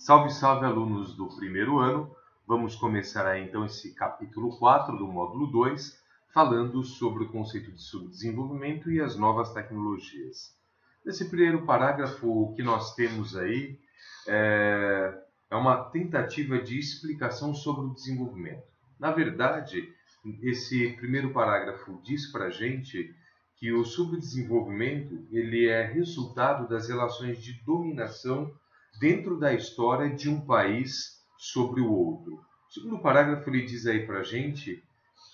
Salve, salve, alunos do primeiro ano! Vamos começar aí então esse capítulo 4 do módulo 2, falando sobre o conceito de subdesenvolvimento e as novas tecnologias. Nesse primeiro parágrafo, o que nós temos aí é uma tentativa de explicação sobre o desenvolvimento. Na verdade, esse primeiro parágrafo diz para a gente que o subdesenvolvimento ele é resultado das relações de dominação dentro da história de um país sobre o outro. O segundo parágrafo ele diz aí para a gente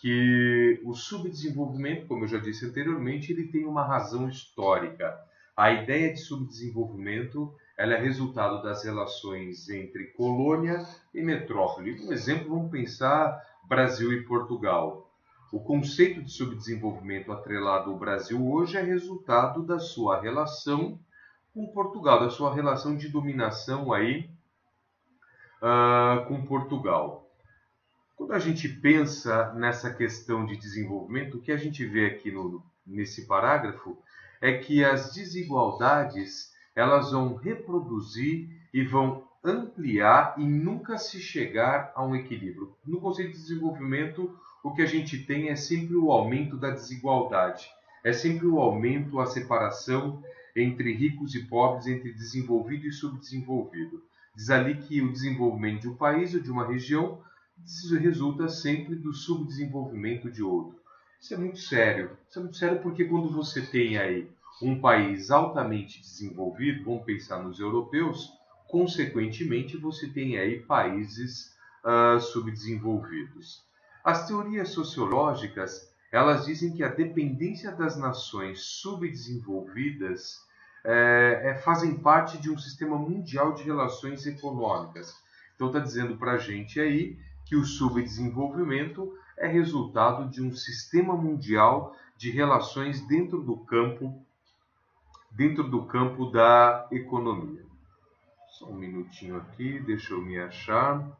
que o subdesenvolvimento, como eu já disse anteriormente, ele tem uma razão histórica. A ideia de subdesenvolvimento ela é resultado das relações entre colônia e metrópole. Um exemplo, vamos pensar Brasil e Portugal. O conceito de subdesenvolvimento atrelado ao Brasil hoje é resultado da sua relação com Portugal, da sua relação de dominação aí com Portugal. Quando a gente pensa nessa questão de desenvolvimento, o que a gente vê aqui nesse parágrafo é que as desigualdades elas vão reproduzir e vão ampliar e nunca se chegar a um equilíbrio. No conceito de desenvolvimento, o que a gente tem é sempre o aumento da desigualdade, é sempre o aumento, a separação entre ricos e pobres, entre desenvolvido e subdesenvolvido. Diz ali que o desenvolvimento de um país ou de uma região resulta sempre do subdesenvolvimento de outro. Isso é muito sério. Isso é muito sério porque quando você tem aí um país altamente desenvolvido, vamos pensar nos europeus, consequentemente você tem aí países subdesenvolvidos. As teorias sociológicas, elas dizem que a dependência das nações subdesenvolvidas fazem parte de um sistema mundial de relações econômicas. Então está dizendo para a gente aí que o subdesenvolvimento é resultado de um sistema mundial de relações dentro do campo da economia. Só um minutinho aqui, deixa eu me achar.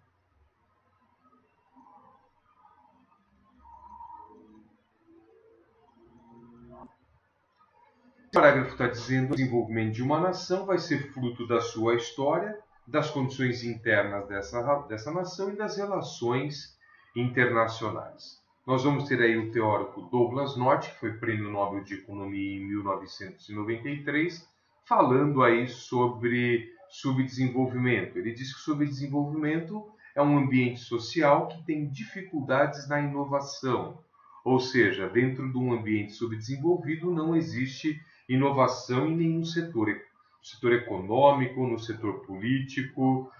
O parágrafo está dizendo que o desenvolvimento de uma nação vai ser fruto da sua história, das condições internas dessa nação e das relações internacionais. Nós vamos ter aí o teórico Douglas North, que foi Prêmio Nobel de Economia em 1993, falando aí sobre subdesenvolvimento. Ele diz que o subdesenvolvimento é um ambiente social que tem dificuldades na inovação, ou seja, dentro de um ambiente subdesenvolvido não existe inovação em nenhum setor, no setor econômico, no setor político,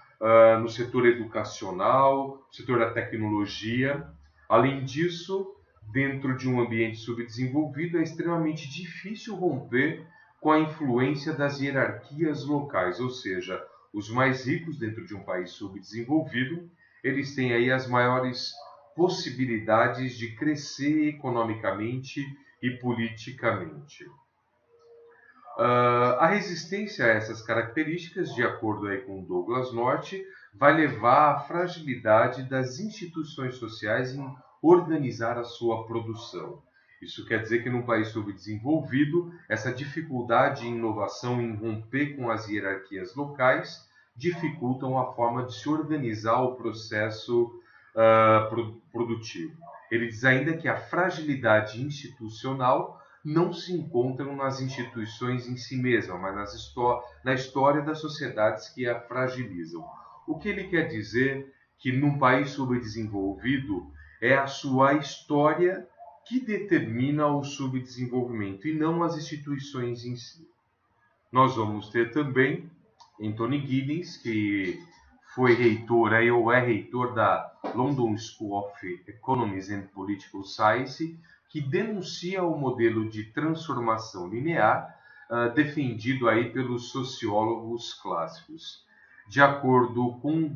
no setor educacional, no setor da tecnologia. Além disso, dentro de um ambiente subdesenvolvido, é extremamente difícil romper com a influência das hierarquias locais, ou seja, os mais ricos dentro de um país subdesenvolvido, eles têm aí as maiores possibilidades de crescer economicamente e politicamente. A resistência a essas características, de acordo aí com Douglas North, vai levar à fragilidade das instituições sociais em organizar a sua produção. Isso quer dizer que num país subdesenvolvido, essa dificuldade em inovação, em romper com as hierarquias locais, dificultam a forma de se organizar o processo produtivo. Ele diz ainda que a fragilidade institucional não se encontram nas instituições em si mesmas, mas na história das sociedades que a fragilizam. O que ele quer dizer que num país subdesenvolvido é a sua história que determina o subdesenvolvimento e não as instituições em si. Nós vamos ter também Anthony Giddens, que foi reitor ou é reitor da London School of Economics and Political Science, que denuncia o modelo de transformação linear defendido aí pelos sociólogos clássicos. De acordo com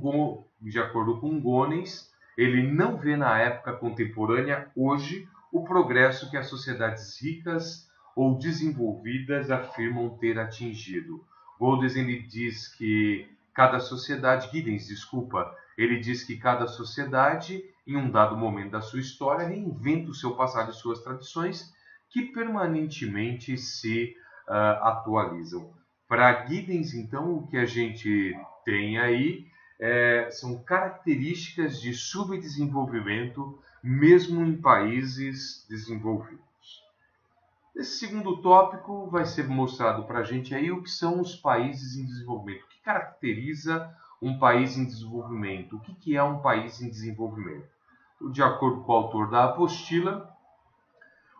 Gones, ele não vê na época contemporânea, hoje, o progresso que as sociedades ricas ou desenvolvidas afirmam ter atingido. Goldens ele diz que cada sociedade, Giddens, desculpa, ele diz que cada sociedade, em um dado momento da sua história, reinventa o seu passado e suas tradições que permanentemente se atualizam. Para Giddens, então, o que a gente tem aí são características de subdesenvolvimento, mesmo em países desenvolvidos. Esse segundo tópico vai ser mostrado para a gente aí o que são os países em desenvolvimento. O que caracteriza um país em desenvolvimento? O que é um país em desenvolvimento? De acordo com o autor da apostila,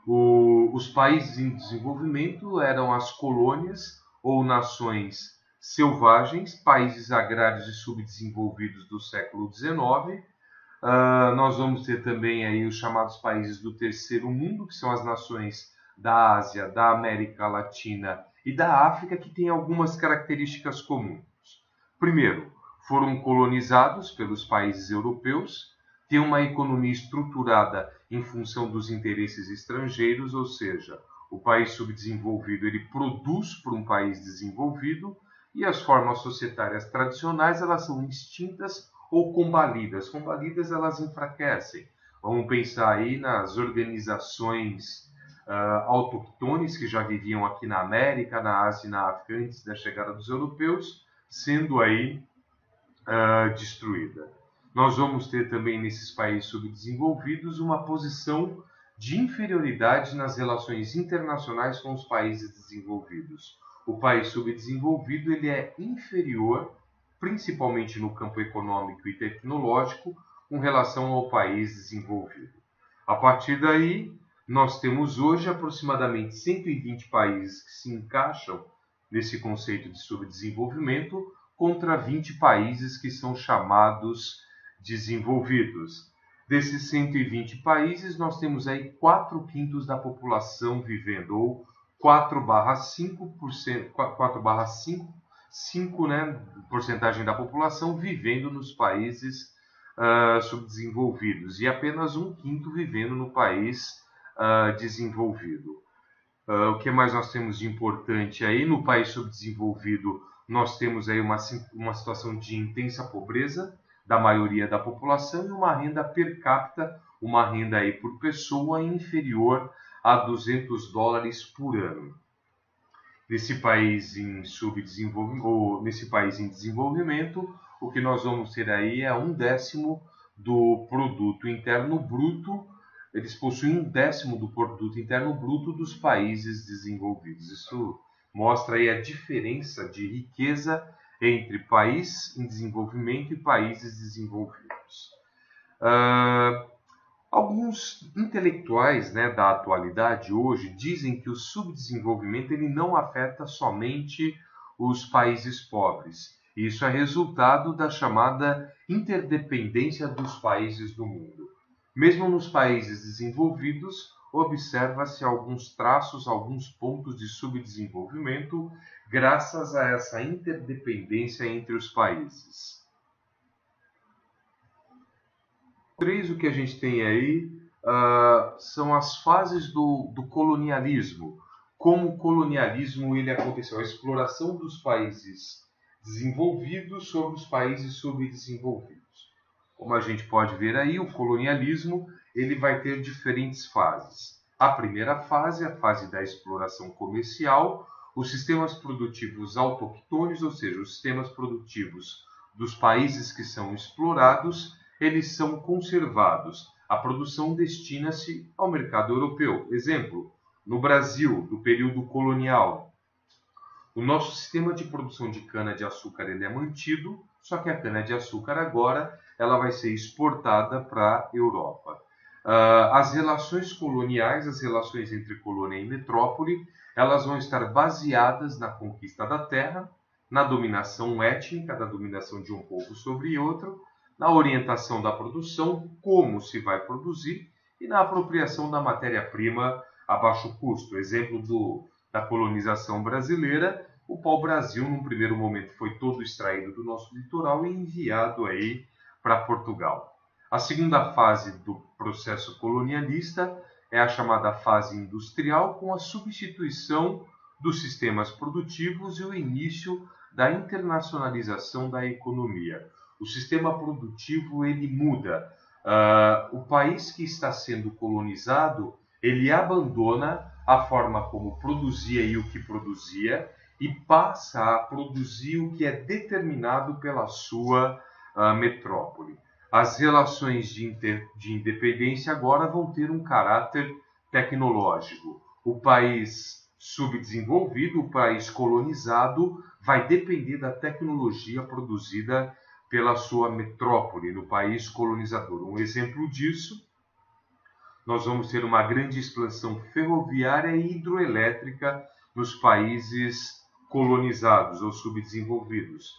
os países em desenvolvimento eram as colônias ou nações selvagens, países agrários e subdesenvolvidos do século XIX. Nós vamos ter também aí os chamados países do terceiro mundo, que são as nações da Ásia, da América Latina e da África, que têm algumas características comuns. Primeiro, foram colonizados pelos países europeus, têm uma economia estruturada em função dos interesses estrangeiros, ou seja, o país subdesenvolvido ele produz para um país desenvolvido e as formas societárias tradicionais elas são extintas ou combalidas. Combalidas elas enfraquecem. Vamos pensar aí nas organizações autoctones que já viviam aqui na América, na Ásia e na África antes da chegada dos europeus, sendo aí destruída. Nós vamos ter também nesses países subdesenvolvidos uma posição de inferioridade nas relações internacionais com os países desenvolvidos. O país subdesenvolvido ele é inferior, principalmente no campo econômico e tecnológico, com relação ao país desenvolvido. A partir daí, nós temos hoje aproximadamente 120 países que se encaixam nesse conceito de subdesenvolvimento, contra 20 países que são chamados desenvolvidos. Desses 120 países, nós temos aí 4/5 da população vivendo, ou 4/5%, 4/5, né, porcentagem da população vivendo nos países subdesenvolvidos, e apenas 1/5 vivendo no país desenvolvido. O que mais nós temos de importante aí? No país subdesenvolvido, nós temos aí uma situação de intensa pobreza da maioria da população e uma renda per capita, uma renda aí por pessoa inferior a $200 por ano. Nesse país em subdesenvolvimento, ou nesse país em desenvolvimento, o que nós vamos ter aí é 1/10 do produto interno bruto. Eles possuem 1/10 do produto interno bruto dos países desenvolvidos. Isso mostra aí a diferença de riqueza entre país em desenvolvimento e países desenvolvidos. Alguns intelectuais, né, da atualidade hoje dizem que o subdesenvolvimento ele não afeta somente os países pobres. Isso é resultado da chamada interdependência dos países do mundo. Mesmo nos países desenvolvidos, observa-se alguns traços, alguns pontos de subdesenvolvimento, graças a essa interdependência entre os países. O que a gente tem aí são as fases do colonialismo. Como o colonialismo ele aconteceu, a exploração dos países desenvolvidos sobre os países subdesenvolvidos. Como a gente pode ver aí, o colonialismo ele vai ter diferentes fases. A primeira fase é a fase da exploração comercial. Os sistemas produtivos autoctones, ou seja, os sistemas produtivos dos países que são explorados, eles são conservados. A produção destina-se ao mercado europeu. Exemplo, no Brasil, do período colonial, o nosso sistema de produção de cana-de-açúcar ele é mantido, só que a cana-de-açúcar agora ela vai ser exportada para a Europa. As relações coloniais, as relações entre colônia e metrópole, elas vão estar baseadas na conquista da terra, na dominação étnica, da dominação de um povo sobre outro, na orientação da produção, como se vai produzir, e na apropriação da matéria-prima a baixo custo. Exemplo da colonização brasileira, o pau-brasil, num primeiro momento, foi todo extraído do nosso litoral e enviado aí para Portugal. A segunda fase do processo colonialista é a chamada fase industrial, com a substituição dos sistemas produtivos e o início da internacionalização da economia. O sistema produtivo ele muda. O país que está sendo colonizado ele abandona a forma como produzia e o que produzia e passa a produzir o que é determinado pela sua metrópole. As relações de independência agora vão ter um caráter tecnológico. O país subdesenvolvido, o país colonizado, vai depender da tecnologia produzida pela sua metrópole, no país colonizador. Um exemplo disso, nós vamos ter uma grande expansão ferroviária e hidroelétrica nos países colonizados ou subdesenvolvidos.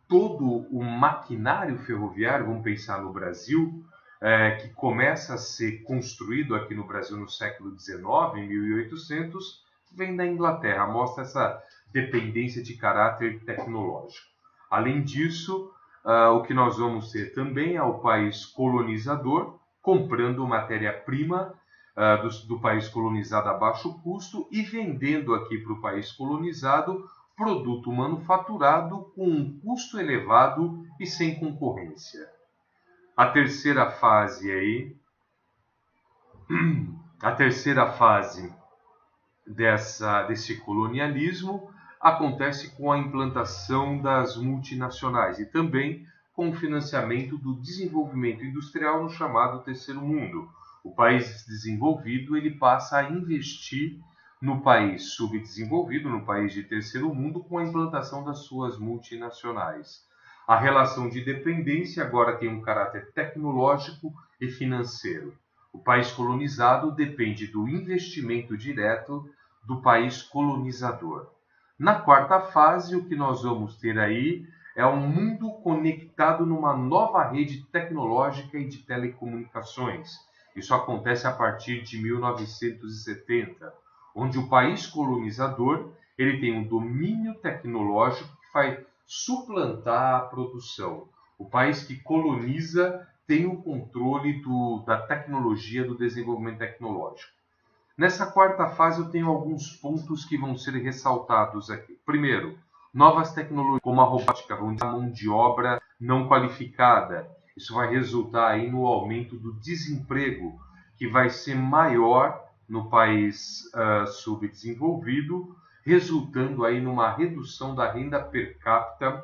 Todo o maquinário ferroviário, vamos pensar no Brasil, que começa a ser construído aqui no Brasil no século XIX, em 1800, vem da Inglaterra, mostra essa dependência de caráter tecnológico. Além disso, o que nós vamos ter também é o país colonizador comprando matéria-prima do país colonizado a baixo custo e vendendo aqui para o país colonizado produto manufaturado com um custo elevado e sem concorrência. A terceira fase desse colonialismo acontece com a implantação das multinacionais e também com o financiamento do desenvolvimento industrial no chamado terceiro mundo. O país desenvolvido ele passa a investir no país subdesenvolvido, no país de terceiro mundo, com a implantação das suas multinacionais. A relação de dependência agora tem um caráter tecnológico e financeiro. O país colonizado depende do investimento direto do país colonizador. Na quarta fase, o que nós vamos ter aí é um mundo conectado numa nova rede tecnológica e de telecomunicações. Isso acontece a partir de 1970, onde o país colonizador ele tem um domínio tecnológico que vai suplantar a produção. O país que coloniza tem o controle da tecnologia, do desenvolvimento tecnológico. Nessa quarta fase eu tenho alguns pontos que vão ser ressaltados aqui. Primeiro, novas tecnologias como a robótica vão dar mão de obra não qualificada. Isso vai resultar aí no aumento do desemprego, que vai ser maior no país subdesenvolvido, resultando aí numa redução da renda per capita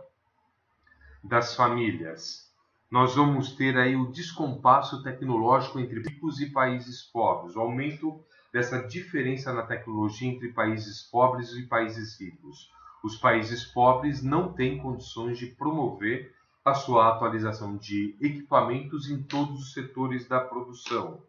das famílias. Nós vamos ter aí o descompasso tecnológico entre ricos e países pobres, o aumento dessa diferença na tecnologia entre países pobres e países ricos. Os países pobres não têm condições de promover a sua atualização de equipamentos em todos os setores da produção.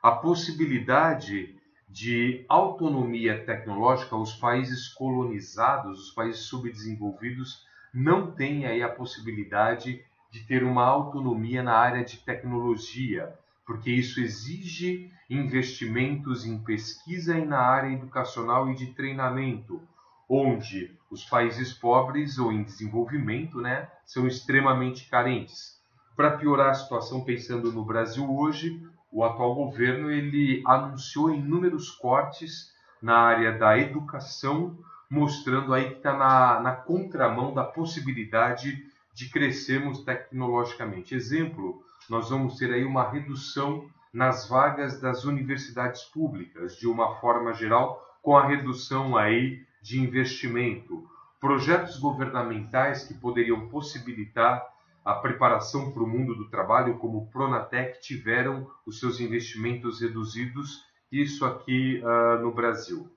A possibilidade de autonomia tecnológica, os países colonizados, os países subdesenvolvidos, não têm aí a possibilidade de ter uma autonomia na área de tecnologia, porque isso exige investimentos em pesquisa e na área educacional e de treinamento, onde os países pobres ou em desenvolvimento, são extremamente carentes. Para piorar a situação, pensando no Brasil hoje, o atual governo ele anunciou inúmeros cortes na área da educação, mostrando aí que está na contramão da possibilidade de crescermos tecnologicamente. Exemplo, nós vamos ter aí uma redução nas vagas das universidades públicas, de uma forma geral, com a redução aí de investimento. Projetos governamentais que poderiam possibilitar a preparação para o mundo do trabalho, como o Pronatec, tiveram os seus investimentos reduzidos, isso aqui no Brasil.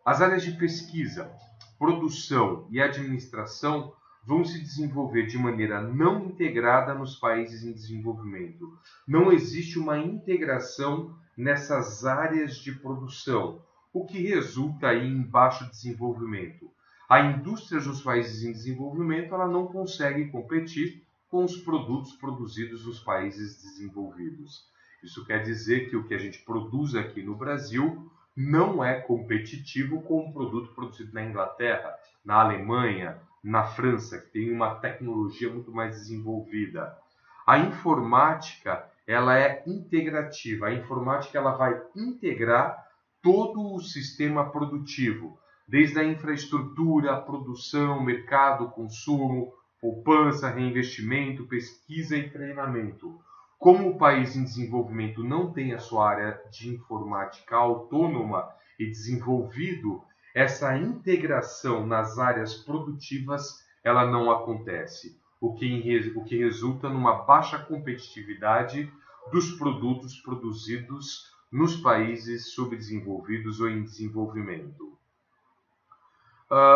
As áreas de pesquisa, produção e administração vão se desenvolver de maneira não integrada nos países em desenvolvimento. Não existe uma integração nessas áreas de produção, o que resulta aí em baixo desenvolvimento. A indústria dos países em desenvolvimento ela não consegue competir com os produtos produzidos nos países desenvolvidos. Isso quer dizer que o que a gente produz aqui no Brasil não é competitivo com um produto produzido na Inglaterra, na Alemanha, na França, que tem uma tecnologia muito mais desenvolvida. A informática ela é integrativa. A informática ela vai integrar todo o sistema produtivo, desde a infraestrutura, a produção, mercado, consumo, poupança, reinvestimento, pesquisa e treinamento. Como o país em desenvolvimento não tem a sua área de informática autônoma e desenvolvido, essa integração nas áreas produtivas ela não acontece, o que resulta numa baixa competitividade dos produtos produzidos nos países subdesenvolvidos ou em desenvolvimento.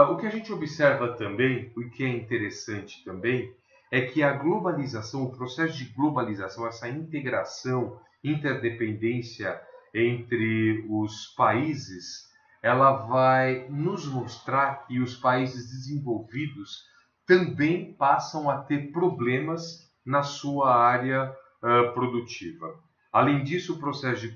O que a gente observa também, o que é interessante também, é que a globalização, o processo de globalização, essa integração, interdependência entre os países, ela vai nos mostrar que os países desenvolvidos também passam a ter problemas na sua área produtiva. Além disso, o processo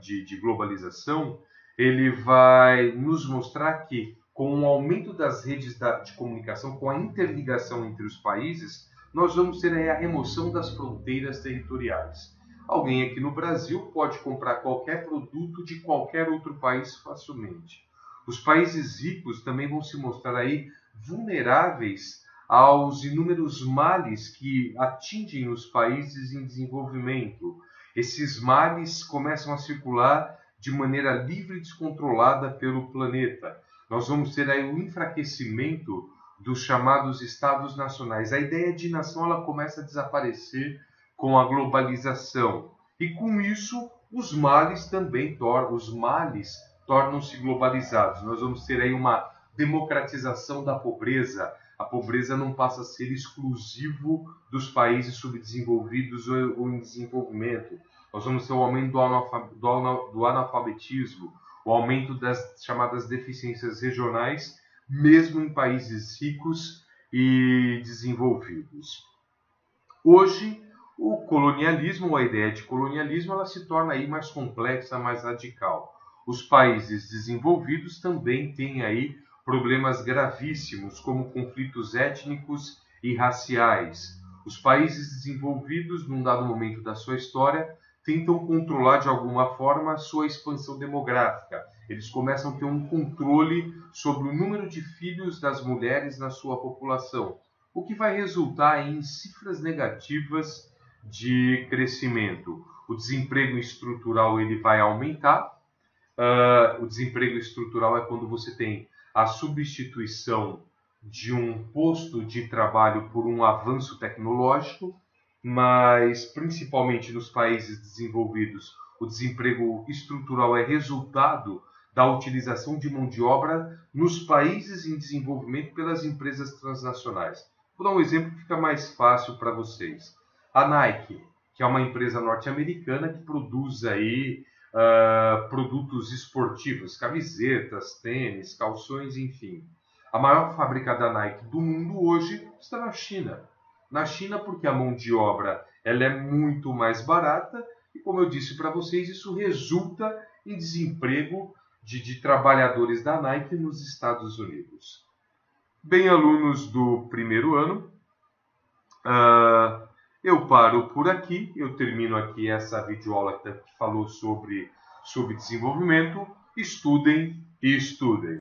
de globalização ele vai nos mostrar que, com o aumento das redes de comunicação, com a interligação entre os países, nós vamos ter aí a remoção das fronteiras territoriais. Alguém aqui no Brasil pode comprar qualquer produto de qualquer outro país facilmente. Os países ricos também vão se mostrar aí vulneráveis aos inúmeros males que atingem os países em desenvolvimento. Esses males começam a circular de maneira livre e descontrolada pelo planeta. Nós vamos ter aí o enfraquecimento dos chamados estados nacionais. A ideia de nação ela começa a desaparecer com a globalização. E com isso, os males tornam-se globalizados. Nós vamos ter aí uma democratização da pobreza. A pobreza não passa a ser exclusivo dos países subdesenvolvidos ou em desenvolvimento. Nós vamos ter o aumento do analfabetismo, o aumento das chamadas deficiências regionais, mesmo em países ricos e desenvolvidos. Hoje, o colonialismo, a ideia de colonialismo, ela se torna aí mais complexa, mais radical. Os países desenvolvidos também têm aí problemas gravíssimos, como conflitos étnicos e raciais. Os países desenvolvidos, num dado momento da sua história, tentam controlar de alguma forma a sua expansão demográfica. Eles começam a ter um controle sobre o número de filhos das mulheres na sua população, o que vai resultar em cifras negativas de crescimento. O desemprego estrutural ele vai aumentar. O desemprego estrutural é quando você tem a substituição de um posto de trabalho por um avanço tecnológico, mas principalmente nos países desenvolvidos, o desemprego estrutural é resultado da utilização de mão de obra nos países em desenvolvimento pelas empresas transnacionais. Vou dar um exemplo que fica mais fácil para vocês. A Nike, que é uma empresa norte-americana que produz aí produtos esportivos, camisetas, tênis, calções, enfim. A maior fábrica da Nike do mundo hoje está na China. Na China porque a mão de obra ela é muito mais barata e, como eu disse para vocês, isso resulta em desemprego de trabalhadores da Nike nos Estados Unidos. Bem, alunos do primeiro ano, eu paro por aqui, eu termino aqui essa videoaula que falou sobre desenvolvimento. Estudem e estudem.